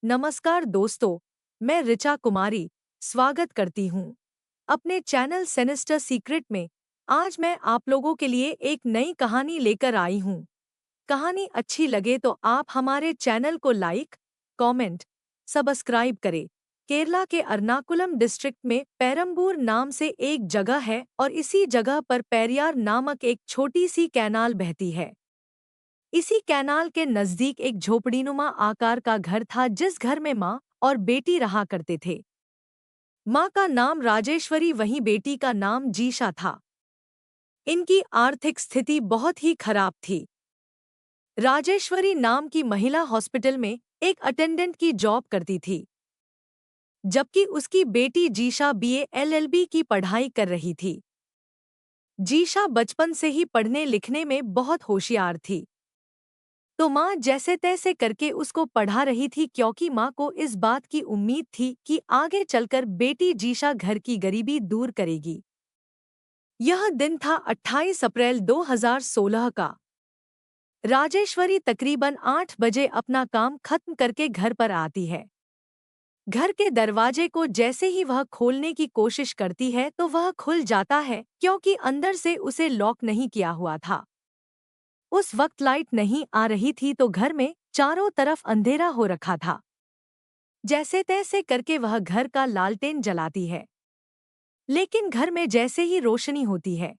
नमस्कार दोस्तों, मैं ऋचा कुमारी स्वागत करती हूँ अपने चैनल सिनिस्टर सीक्रेट में। आज मैं आप लोगों के लिए एक नई कहानी लेकर आई हूँ। कहानी अच्छी लगे तो आप हमारे चैनल को लाइक, कमेंट, सब्सक्राइब करें। केरला के एर्नाकुलम डिस्ट्रिक्ट में पेरम्बूर नाम से एक जगह है और इसी जगह पर पेरियार नामक एक छोटी सी कैनाल बहती है। इसी कैनाल के नजदीक एक झोपड़ीनुमा आकार का घर था जिस घर में माँ और बेटी रहा करते थे। माँ का नाम राजेश्वरी, वहीं बेटी का नाम जीशा था। इनकी आर्थिक स्थिति बहुत ही खराब थी। राजेश्वरी नाम की महिला हॉस्पिटल में एक अटेंडेंट की जॉब करती थी, जबकि उसकी बेटी जीशा बीए एलएलबी की पढ़ाई कर रही थी। जीशा बचपन से ही पढ़ने लिखने में बहुत होशियार थी, तो माँ जैसे तैसे करके उसको पढ़ा रही थी, क्योंकि माँ को इस बात की उम्मीद थी कि आगे चलकर बेटी जीशा घर की गरीबी दूर करेगी। यह दिन था 28 अप्रैल 2016 का। राजेश्वरी तकरीबन 8 बजे अपना काम खत्म करके घर पर आती है। घर के दरवाजे को जैसे ही वह खोलने की कोशिश करती है तो वह खुल जाता है, क्योंकि अंदर से उसे लॉक नहीं किया हुआ था। उस वक्त लाइट नहीं आ रही थी तो घर में चारों तरफ अंधेरा हो रखा था। जैसे तैसे करके वह घर का लालटेन जलाती है, लेकिन घर में जैसे ही रोशनी होती है,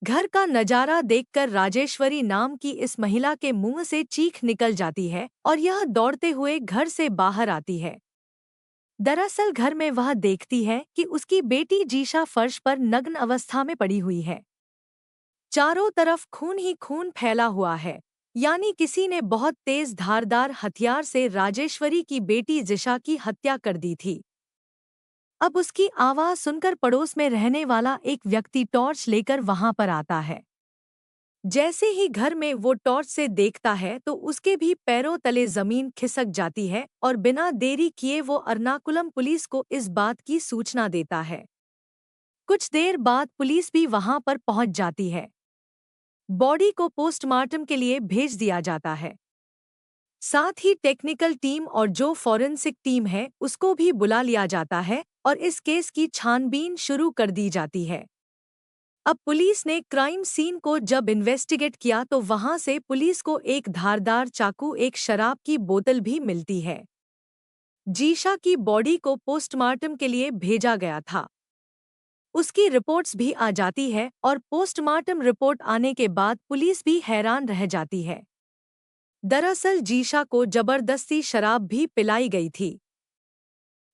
घर का नजारा देखकर राजेश्वरी नाम की इस महिला के मुंह से चीख निकल जाती है और यह दौड़ते हुए घर से बाहर आती है। दरअसल घर में वह देखती है कि उसकी बेटी जीशा फर्श पर नग्न अवस्था में पड़ी हुई है। चारों तरफ खून ही खून फैला हुआ है, यानी किसी ने बहुत तेज धारदार हथियार से राजेश्वरी की बेटी जिशा की हत्या कर दी थी। अब उसकी आवाज सुनकर पड़ोस में रहने वाला एक व्यक्ति टॉर्च लेकर वहां पर आता है। जैसे ही घर में वो टॉर्च से देखता है तो उसके भी पैरों तले जमीन खिसक जाती है और बिना देरी किए वो एर्नाकुलम पुलिस को इस बात की सूचना देता है। कुछ देर बाद पुलिस भी वहां पर पहुंच जाती है। बॉडी को पोस्टमार्टम के लिए भेज दिया जाता है। साथ ही टेक्निकल टीम और जो फॉरेंसिक टीम है उसको भी बुला लिया जाता है और इस केस की छानबीन शुरू कर दी जाती है। अब पुलिस ने क्राइम सीन को जब इन्वेस्टिगेट किया तो वहां से पुलिस को एक धारदार चाकू, एक शराब की बोतल भी मिलती है। जीशा की बॉडी को पोस्टमार्टम के लिए भेजा गया था। उसकी रिपोर्ट्स भी आ जाती है और पोस्टमार्टम रिपोर्ट आने के बाद पुलिस भी हैरान रह जाती है। दरअसल जीशा को जबरदस्ती शराब भी पिलाई गई थी।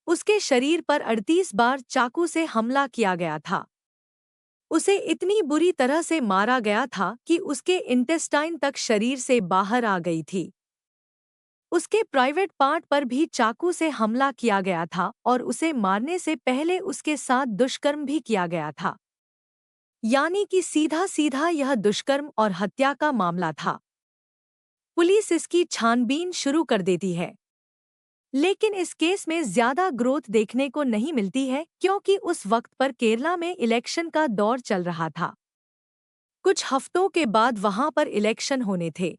उसके शरीर पर 38 बार चाकू से हमला किया गया था। उसे इतनी बुरी तरह से मारा गया था कि उसके इंटेस्टाइन तक शरीर से बाहर आ गई थी। उसके प्राइवेट पार्ट पर भी चाकू से हमला किया गया था और उसे मारने से पहले उसके साथ दुष्कर्म भी किया गया था। यानी कि सीधा सीधा यह दुष्कर्म और हत्या का मामला था। पुलिस इसकी छानबीन शुरू कर देती है, लेकिन इस केस में ज्यादा ग्रोथ देखने को नहीं मिलती है, क्योंकि उस वक्त पर केरला में इलेक्शन का दौर चल रहा था। कुछ हफ्तों के बाद वहां पर इलेक्शन होने थे,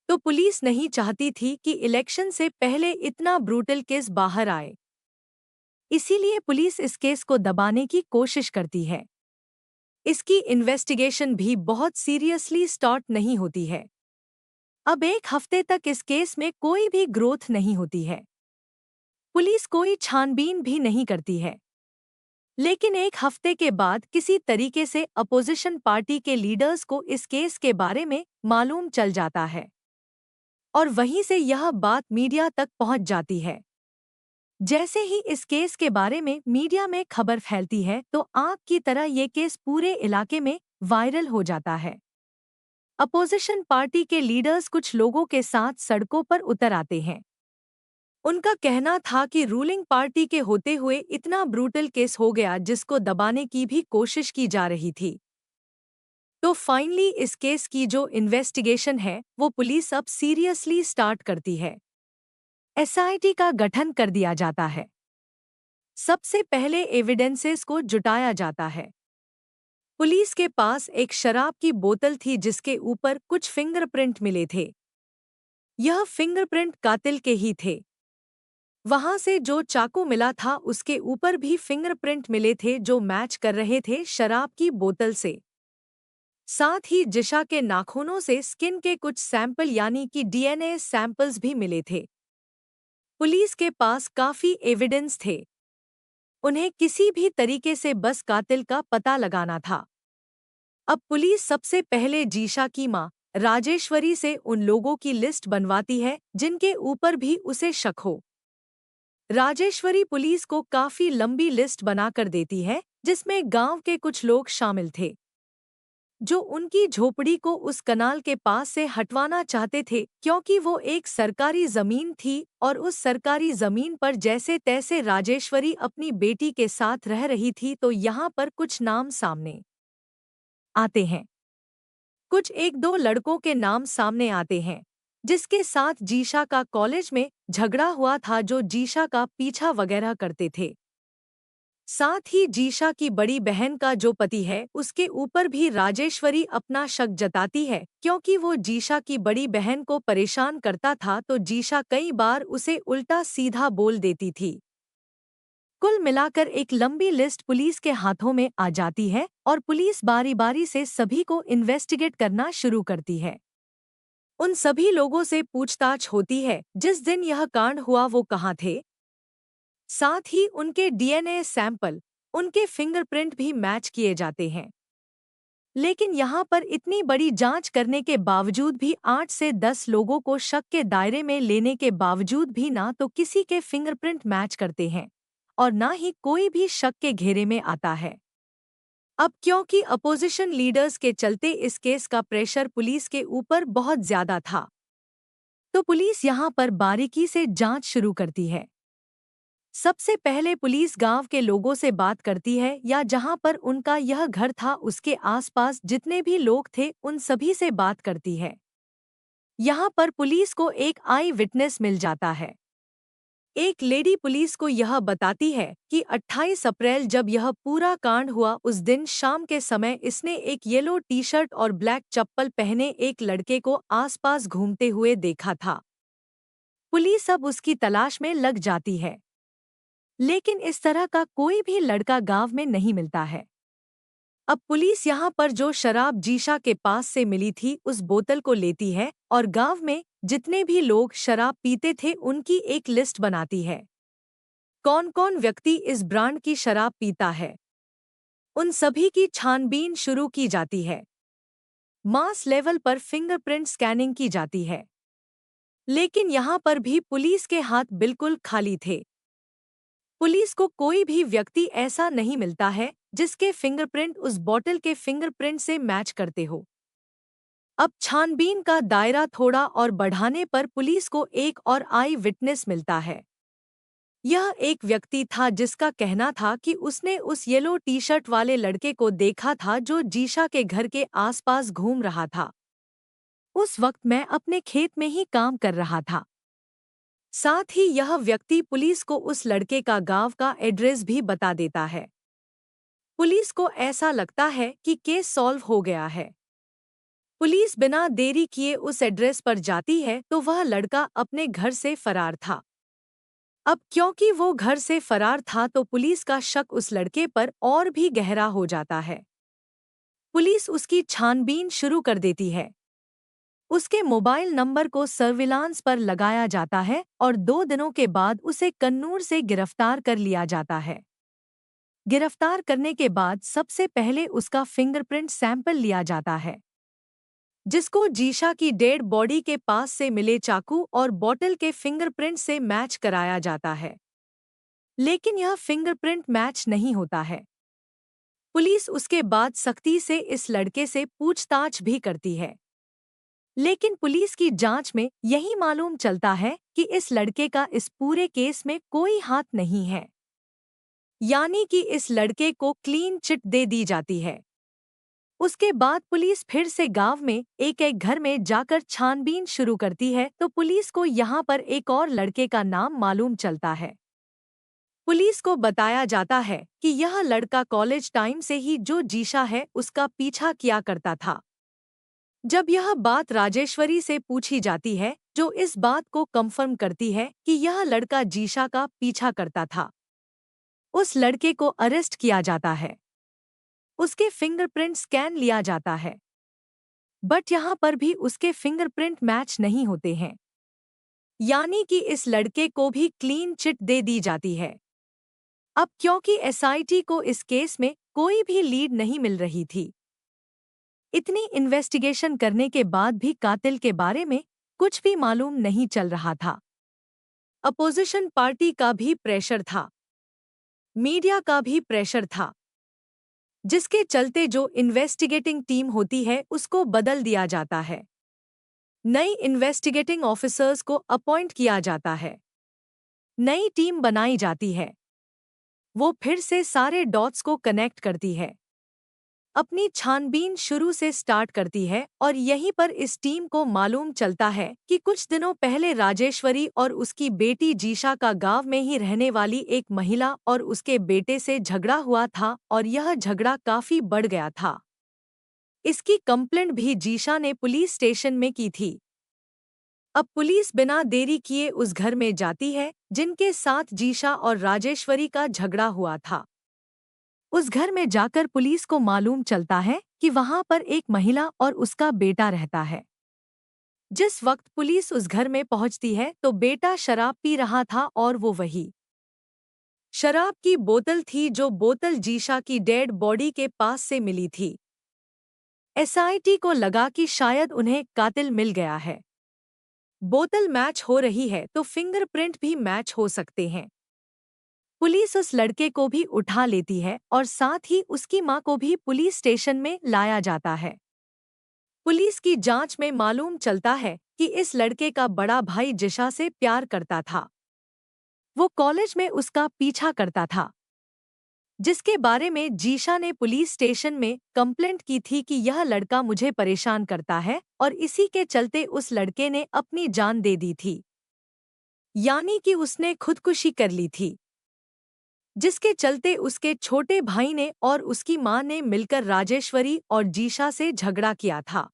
तो पुलिस नहीं चाहती थी कि इलेक्शन से पहले इतना ब्रूटल केस बाहर आए। इसीलिए पुलिस इस केस को दबाने की कोशिश करती है। इसकी इन्वेस्टिगेशन भी बहुत सीरियसली स्टार्ट नहीं होती है। अब एक हफ्ते तक इस केस में कोई भी ग्रोथ नहीं होती है। पुलिस कोई छानबीन भी नहीं करती है। लेकिन एक हफ्ते के बाद किसी तरीके से अपोजिशन पार्टी के लीडर्स को इस केस के बारे में मालूम चल जाता है और वहीं से यह बात मीडिया तक पहुंच जाती है। जैसे ही इस केस के बारे में मीडिया में खबर फैलती है तो आग की तरह ये केस पूरे इलाके में वायरल हो जाता है। अपोजिशन पार्टी के लीडर्स कुछ लोगों के साथ सड़कों पर उतर आते हैं। उनका कहना था कि रूलिंग पार्टी के होते हुए इतना ब्रूटल केस हो गया जिसको दबाने की भी कोशिश की जा रही थी। तो फाइनली इस केस की जो इन्वेस्टिगेशन है वो पुलिस अब सीरियसली स्टार्ट करती है। एसआईटी का गठन कर दिया जाता है। सबसे पहले एविडेंसेस को जुटाया जाता है। पुलिस के पास एक शराब की बोतल थी जिसके ऊपर कुछ फिंगरप्रिंट मिले थे। यह फिंगरप्रिंट कातिल के ही थे। वहां से जो चाकू मिला था उसके ऊपर भी फिंगरप्रिंट मिले थे जो मैच कर रहे थे शराब की बोतल से। साथ ही जिशा के नाखूनों से स्किन के कुछ सैंपल यानी कि डीएनए सैंपल्स भी मिले थे। पुलिस के पास काफी एविडेंस थे। उन्हें किसी भी तरीके से बस कातिल का पता लगाना था। अब पुलिस सबसे पहले जीशा की मां राजेश्वरी से उन लोगों की लिस्ट बनवाती है जिनके ऊपर भी उसे शक हो। राजेश्वरी पुलिस को काफी लंबी लिस्ट बनाकर देती है जिसमें गांव के कुछ लोग शामिल थे जो उनकी झोपड़ी को उस कनाल के पास से हटवाना चाहते थे क्योंकि वो एक सरकारी जमीन थी और उस सरकारी जमीन पर जैसे तैसे राजेश्वरी अपनी बेटी के साथ रह रही थी। तो यहाँ पर कुछ नाम सामने आते हैं। कुछ एक दो लड़कों के नाम सामने आते हैं जिसके साथ जीशा का कॉलेज में झगड़ा हुआ था जो जीशा का पीछा वगैरह करते थे। साथ ही जीशा की बड़ी बहन का जो पति है उसके ऊपर भी राजेश्वरी अपना शक जताती है क्योंकि वो जीशा की बड़ी बहन को परेशान करता था तो जीशा कई बार उसे उल्टा सीधा बोल देती थी। कुल मिलाकर एक लंबी लिस्ट पुलिस के हाथों में आ जाती है और पुलिस बारी बारी से सभी को इन्वेस्टिगेट करना शुरू करती है। उन सभी लोगों से पूछताछ होती है जिस दिन यह कांड हुआ वो कहाँ थे। साथ ही उनके डीएनए सैंपल, उनके फिंगरप्रिंट भी मैच किए जाते हैं। लेकिन यहाँ पर इतनी बड़ी जांच करने के बावजूद भी 8 से 10 लोगों को शक के दायरे में लेने के बावजूद भी ना तो किसी के फिंगरप्रिंट मैच करते हैं और ना ही कोई भी शक के घेरे में आता है। अब क्योंकि अपोजिशन लीडर्स के चलते इस केस का प्रेशर पुलिस के ऊपर बहुत ज्यादा था, तो पुलिस यहाँ पर बारीकी से जांच शुरू करती है। सबसे पहले पुलिस गांव के लोगों से बात करती है या जहां पर उनका यह घर था उसके आसपास जितने भी लोग थे उन सभी से बात करती है। यहाँ पर पुलिस को एक आई विटनेस मिल जाता है। एक लेडी पुलिस को यह बताती है कि 28 अप्रैल जब यह पूरा कांड हुआ उस दिन शाम के समय इसने एक येलो टी शर्ट और ब्लैक चप्पल पहने एक लड़के को आसपास घूमते हुए देखा था। पुलिस अब उसकी तलाश में लग जाती है लेकिन इस तरह का कोई भी लड़का गांव में नहीं मिलता है। अब पुलिस यहाँ पर जो शराब जीशा के पास से मिली थी उस बोतल को लेती है और गांव में जितने भी लोग शराब पीते थे उनकी एक लिस्ट बनाती है। कौन कौन व्यक्ति इस ब्रांड की शराब पीता है उन सभी की छानबीन शुरू की जाती है। मास लेवल पर फिंगरप्रिंट स्कैनिंग की जाती है लेकिन यहाँ पर भी पुलिस के हाथ बिल्कुल खाली थे। पुलिस को कोई भी व्यक्ति ऐसा नहीं मिलता है जिसके फिंगरप्रिंट उस बॉटल के फिंगरप्रिंट से मैच करते हो। अब छानबीन का दायरा थोड़ा और बढ़ाने पर पुलिस को एक और आई विटनेस मिलता है। यह एक व्यक्ति था जिसका कहना था कि उसने उस येलो टी शर्ट वाले लड़के को देखा था जो जीशा के घर के आसपास घूम रहा था। उस वक्त मैं अपने खेत में ही काम कर रहा था। साथ ही यह व्यक्ति पुलिस को उस लड़के का गांव का एड्रेस भी बता देता है। पुलिस को ऐसा लगता है कि केस सॉल्व हो गया है। पुलिस बिना देरी किए उस एड्रेस पर जाती है तो वह लड़का अपने घर से फरार था। अब क्योंकि वो घर से फरार था तो पुलिस का शक उस लड़के पर और भी गहरा हो जाता है। पुलिस उसकी छानबीन शुरू कर देती है। उसके मोबाइल नंबर को सर्विलांस पर लगाया जाता है और 2 दिनों के बाद उसे कन्नूर से गिरफ्तार कर लिया जाता है। गिरफ्तार करने के बाद सबसे पहले उसका फिंगरप्रिंट सैंपल लिया जाता है जिसको जीशा की डेड बॉडी के पास से मिले चाकू और बॉटल के फिंगरप्रिंट से मैच कराया जाता है। लेकिन यह फिंगरप्रिंट मैच नहीं होता है। पुलिस उसके बाद सख्ती से इस लड़के से पूछताछ भी करती है लेकिन पुलिस की जांच में यही मालूम चलता है कि इस लड़के का इस पूरे केस में कोई हाथ नहीं है, यानी कि इस लड़के को क्लीन चिट दे दी जाती है। उसके बाद पुलिस फिर से गांव में एक एक घर में जाकर छानबीन शुरू करती है तो पुलिस को यहाँ पर एक और लड़के का नाम मालूम चलता है। पुलिस को बताया जाता है कि यह लड़का कॉलेज टाइम से ही जो जीशा है उसका पीछा किया करता था। जब यह बात राजेश्वरी से पूछी जाती है, जो इस बात को कंफर्म करती है कि यह लड़का जीशा का पीछा करता था, उस लड़के को अरेस्ट किया जाता है। उसके फिंगरप्रिंट स्कैन लिया जाता है, बट यहाँ पर भी उसके फिंगरप्रिंट मैच नहीं होते हैं। यानी कि इस लड़के को भी क्लीन चिट दे दी जाती है। अब क्योंकि एसआईटी को इस केस में कोई भी लीड नहीं मिल रही थी, इतनी इन्वेस्टिगेशन करने के बाद भी कातिल के बारे में कुछ भी मालूम नहीं चल रहा था। अपोजिशन पार्टी का भी प्रेशर था, मीडिया का भी प्रेशर था, जिसके चलते जो इन्वेस्टिगेटिंग टीम होती है उसको बदल दिया जाता है। नई इन्वेस्टिगेटिंग ऑफिसर्स को अपॉइंट किया जाता है, नई टीम बनाई जाती है। वो फिर से सारे डॉट्स को कनेक्ट करती है, अपनी छानबीन शुरू से स्टार्ट करती है और यहीं पर इस टीम को मालूम चलता है कि कुछ दिनों पहले राजेश्वरी और उसकी बेटी जीशा का गांव में ही रहने वाली एक महिला और उसके बेटे से झगड़ा हुआ था और यह झगड़ा काफी बढ़ गया था। इसकी कंप्लेंट भी जीशा ने पुलिस स्टेशन में की थी। अब पुलिस बिना देरी किए उस घर में जाती है जिनके साथ जीशा और राजेश्वरी का झगड़ा हुआ था। उस घर में जाकर पुलिस को मालूम चलता है कि वहां पर एक महिला और उसका बेटा रहता है। जिस वक्त पुलिस उस घर में पहुंचती है तो बेटा शराब पी रहा था और वो वही शराब की बोतल थी जो बोतल जीशा की डेड बॉडी के पास से मिली थी। एसआईटी को लगा कि शायद उन्हें कातिल मिल गया है। बोतल मैच हो रही है तो फिंगरप्रिंट भी मैच हो सकते हैं। पुलिस उस लड़के को भी उठा लेती है और साथ ही उसकी मां को भी पुलिस स्टेशन में लाया जाता है। पुलिस की जांच में मालूम चलता है कि इस लड़के का बड़ा भाई जिशा से प्यार करता था। वो कॉलेज में उसका पीछा करता था, जिसके बारे में जीशा ने पुलिस स्टेशन में कंप्लेंट की थी कि यह लड़का मुझे परेशान करता है और इसी के चलते उस लड़के ने अपनी जान दे दी थी। यानी कि उसने खुदकुशी कर ली थी, जिसके चलते उसके छोटे भाई ने और उसकी मां ने मिलकर राजेश्वरी और जीशा से झगड़ा किया था।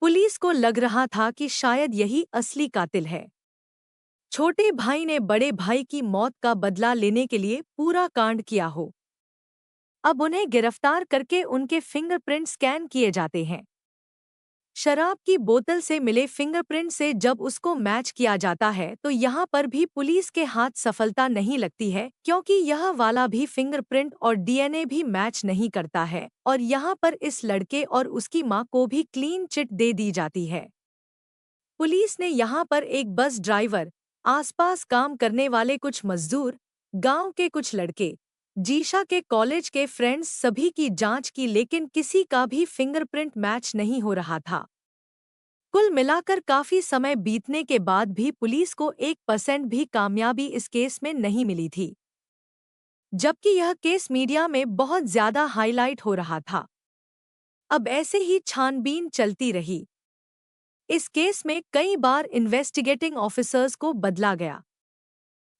पुलिस को लग रहा था कि शायद यही असली कातिल है। छोटे भाई ने बड़े भाई की मौत का बदला लेने के लिए पूरा कांड किया हो। अब उन्हें गिरफ्तार करके उनके फिंगरप्रिंट स्कैन किए जाते हैं। शराब की बोतल से मिले फिंगरप्रिंट से जब उसको मैच किया जाता है तो यहाँ पर भी पुलिस के हाथ सफलता नहीं लगती है, क्योंकि यह वाला भी फिंगरप्रिंट और डीएनए भी मैच नहीं करता है और यहाँ पर इस लड़के और उसकी मां को भी क्लीन चिट दे दी जाती है। पुलिस ने यहाँ पर एक बस ड्राइवर, आसपास काम करने वाले कुछ मजदूर, गांव के कुछ लड़के, जीशा के कॉलेज के फ्रेंड्स सभी की जांच की, लेकिन किसी का भी फिंगरप्रिंट मैच नहीं हो रहा था। कुल मिलाकर काफी समय बीतने के बाद भी पुलिस को 1% भी कामयाबी इस केस में नहीं मिली थी, जबकि यह केस मीडिया में बहुत ज्यादा हाईलाइट हो रहा था। अब ऐसे ही छानबीन चलती रही। इस केस में कई बार इन्वेस्टिगेटिंग ऑफिसर्स को बदला गया,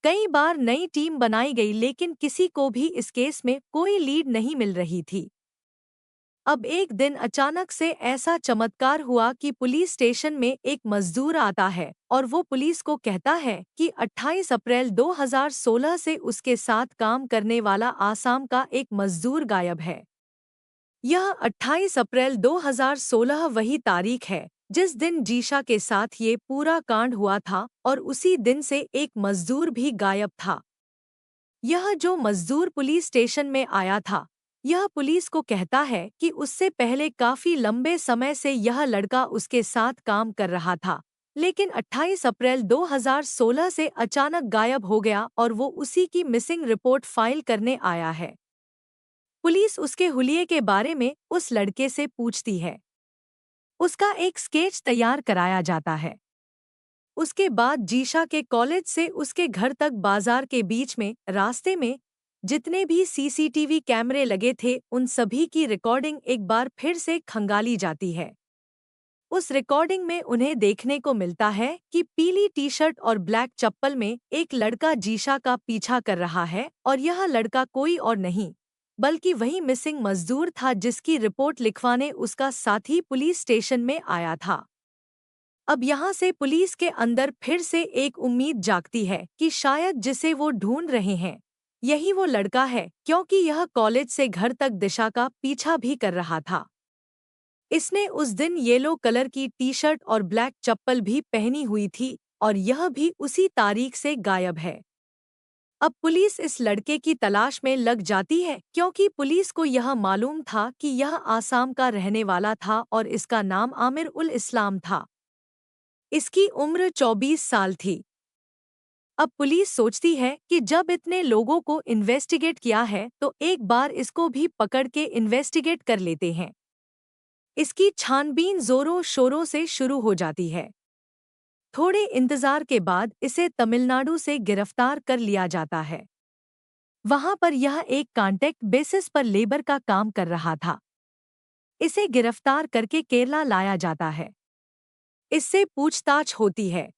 कई बार नई टीम बनाई गई, लेकिन किसी को भी इस केस में कोई लीड नहीं मिल रही थी। अब एक दिन अचानक से ऐसा चमत्कार हुआ कि पुलिस स्टेशन में एक मजदूर आता है और वो पुलिस को कहता है कि 28 अप्रैल 2016 से उसके साथ काम करने वाला आसाम का एक मजदूर गायब है। यह 28 अप्रैल 2016 वही तारीख है जिस दिन जीशा के साथ ये पूरा कांड हुआ था और उसी दिन से एक मजदूर भी गायब था। यह जो मजदूर पुलिस स्टेशन में आया था, यह पुलिस को कहता है कि उससे पहले काफी लंबे समय से यह लड़का उसके साथ काम कर रहा था, लेकिन 28 अप्रैल 2016 से अचानक गायब हो गया और वो उसी की मिसिंग रिपोर्ट फाइल करने आया है। पुलिस उसके हुलिये के बारे में उस लड़के से पूछती है। उसका एक स्केच तैयार कराया जाता है। उसके बाद जीशा के कॉलेज से उसके घर तक बाजार के बीच में रास्ते में जितने भी सीसीटीवी कैमरे लगे थे उन सभी की रिकॉर्डिंग एक बार फिर से खंगाली जाती है। उस रिकॉर्डिंग में उन्हें देखने को मिलता है कि पीली टी शर्ट और ब्लैक चप्पल में एक लड़का जीशा का पीछा कर रहा है और यह लड़का कोई और नहीं बल्कि वही मिसिंग मजदूर था जिसकी रिपोर्ट लिखवाने उसका साथी पुलिस स्टेशन में आया था। अब यहाँ से पुलिस के अंदर फिर से एक उम्मीद जागती है कि शायद जिसे वो ढूंढ रहे हैं यही वो लड़का है, क्योंकि यह कॉलेज से घर तक दिशा का पीछा भी कर रहा था। इसने उस दिन येलो कलर की टी शर्ट और ब्लैक चप्पल भी पहनी हुई थी और यह भी उसी तारीख से गायब है। अब पुलिस इस लड़के की तलाश में लग जाती है, क्योंकि पुलिस को यह मालूम था कि यह आसाम का रहने वाला था और इसका नाम आमिर उल इस्लाम था। इसकी उम्र 24 साल थी। अब पुलिस सोचती है कि जब इतने लोगों को इन्वेस्टिगेट किया है तो एक बार इसको भी पकड़ के इन्वेस्टिगेट कर लेते हैं। इसकी छानबीन जोरों शोरों से शुरू हो जाती है। थोड़े इंतजार के बाद इसे तमिलनाडु से गिरफ्तार कर लिया जाता है। वहां पर यह एक कॉन्ट्रैक्ट बेसिस पर लेबर का काम कर रहा था। इसे गिरफ्तार करके केरला लाया जाता है। इससे पूछताछ होती है।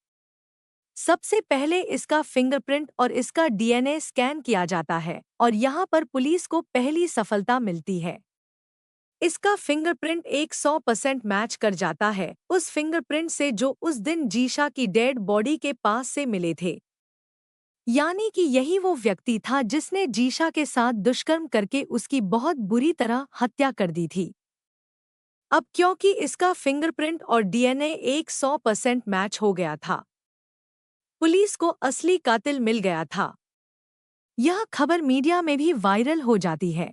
सबसे पहले इसका फिंगरप्रिंट और इसका डीएनए स्कैन किया जाता है और यहाँ पर पुलिस को पहली सफलता मिलती है। इसका फिंगरप्रिंट 100% मैच कर जाता है उस फिंगरप्रिंट से जो उस दिन जीशा की डेड बॉडी के पास से मिले थे। यानी कि यही वो व्यक्ति था जिसने जीशा के साथ दुष्कर्म करके उसकी बहुत बुरी तरह हत्या कर दी थी। अब क्योंकि इसका फिंगरप्रिंट और डीएनए 100% मैच हो गया था, पुलिस को असली कातिल मिल गया था। यह खबर मीडिया में भी वायरल हो जाती है।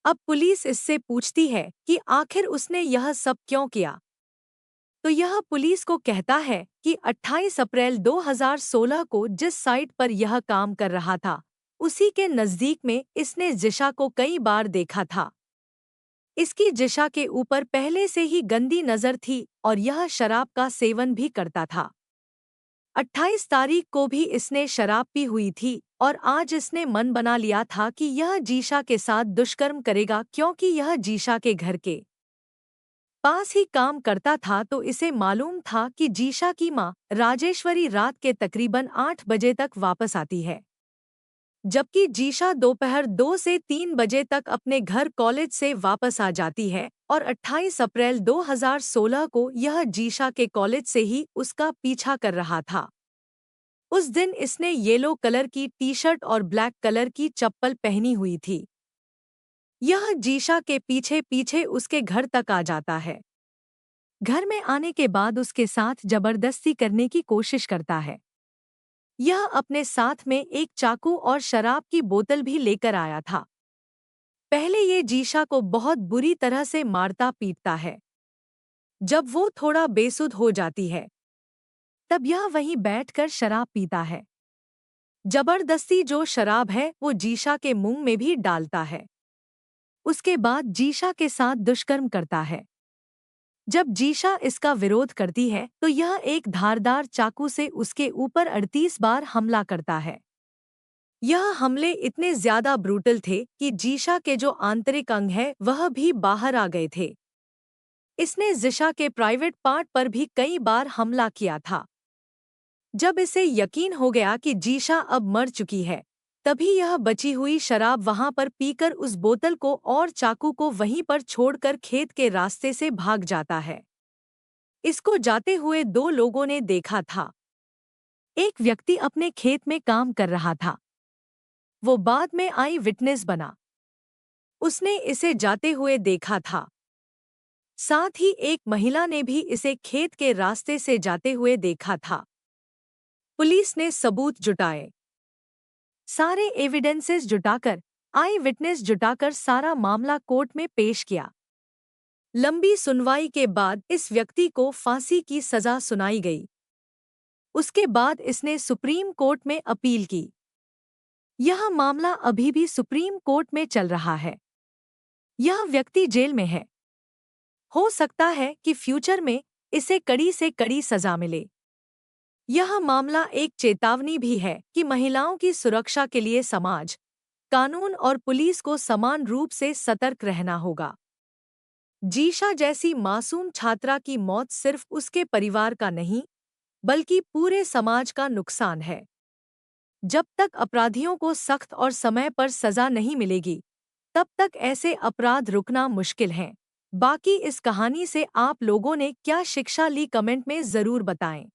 अब पुलिस इससे पूछती है कि आखिर उसने यह सब क्यों किया, तो यह पुलिस को कहता है कि 28 अप्रैल 2016 को जिस साइट पर यह काम कर रहा था उसी के नज़दीक में इसने जिशा को कई बार देखा था। इसकी जिशा के ऊपर पहले से ही गंदी नज़र थी और यह शराब का सेवन भी करता था। 28 तारीख को भी इसने शराब पी हुई थी और आज इसने मन बना लिया था कि यह जीशा के साथ दुष्कर्म करेगा, क्योंकि यह जीशा के घर के पास ही काम करता था। तो इसे मालूम था कि जीशा की माँ राजेश्वरी रात के तकरीबन 8 बजे तक वापस आती है, जबकि जीशा दोपहर 2 से 3 बजे तक अपने घर कॉलेज से वापस आ जाती है और 28 अप्रैल 2016 को यह जीशा के कॉलेज से ही उसका पीछा कर रहा था। उस दिन इसने येलो कलर की टी शर्ट और ब्लैक कलर की चप्पल पहनी हुई थी। यह जीशा के पीछे पीछे उसके घर तक आ जाता है। घर में आने के बाद उसके साथ जबरदस्ती करने की कोशिश करता है। यह अपने साथ में एक चाकू और शराब की बोतल भी लेकर आया था। पहले ये जीशा को बहुत बुरी तरह से मारता पीटता है। जब वो थोड़ा बेसुध हो जाती है तब यह वहीं बैठकर शराब पीता है। जबरदस्ती जो शराब है वो जीशा के मुंह में भी डालता है। उसके बाद जीशा के साथ दुष्कर्म करता है। जब जीशा इसका विरोध करती है तो यह एक धारदार चाकू से उसके ऊपर 38 बार हमला करता है। यह हमले इतने ज्यादा ब्रूटल थे कि जीशा के जो आंतरिक अंग है वह भी बाहर आ गए थे। इसने जिशा के प्राइवेट पार्ट पर भी कई बार हमला किया था। जब इसे यकीन हो गया कि जीशा अब मर चुकी है, तभी यह बची हुई शराब वहां पर पीकर उस बोतल को और चाकू को वहीं पर छोड़कर खेत के रास्ते से भाग जाता है। इसको जाते हुए 2 लोगों ने देखा था। एक व्यक्ति अपने खेत में काम कर रहा था। वो बाद में आई विटनेस बना। उसने इसे जाते हुए देखा था। साथ ही एक महिला ने भी इसे खेत के रास्ते से जाते हुए देखा था। पुलिस ने सबूत जुटाए, सारे एविडेंसेस जुटाकर, आई विटनेस जुटाकर सारा मामला कोर्ट में पेश किया। लंबी सुनवाई के बाद इस व्यक्ति को फांसी की सजा सुनाई गई। उसके बाद इसने सुप्रीम कोर्ट में अपील की। यह मामला अभी भी सुप्रीम कोर्ट में चल रहा है। यह व्यक्ति जेल में है। हो सकता है कि फ्यूचर में इसे कड़ी से कड़ी सजा मिले। यह मामला एक चेतावनी भी है कि महिलाओं की सुरक्षा के लिए समाज, कानून और पुलिस को समान रूप से सतर्क रहना होगा। जीशा जैसी मासूम छात्रा की मौत सिर्फ उसके परिवार का नहीं, बल्कि पूरे समाज का नुकसान है। जब तक अपराधियों को सख्त और समय पर सजा नहीं मिलेगी, तब तक ऐसे अपराध रुकना मुश्किल है। बाकी इस कहानी से आप लोगों ने क्या शिक्षा ली, कमेंट में ज़रूर बताएं।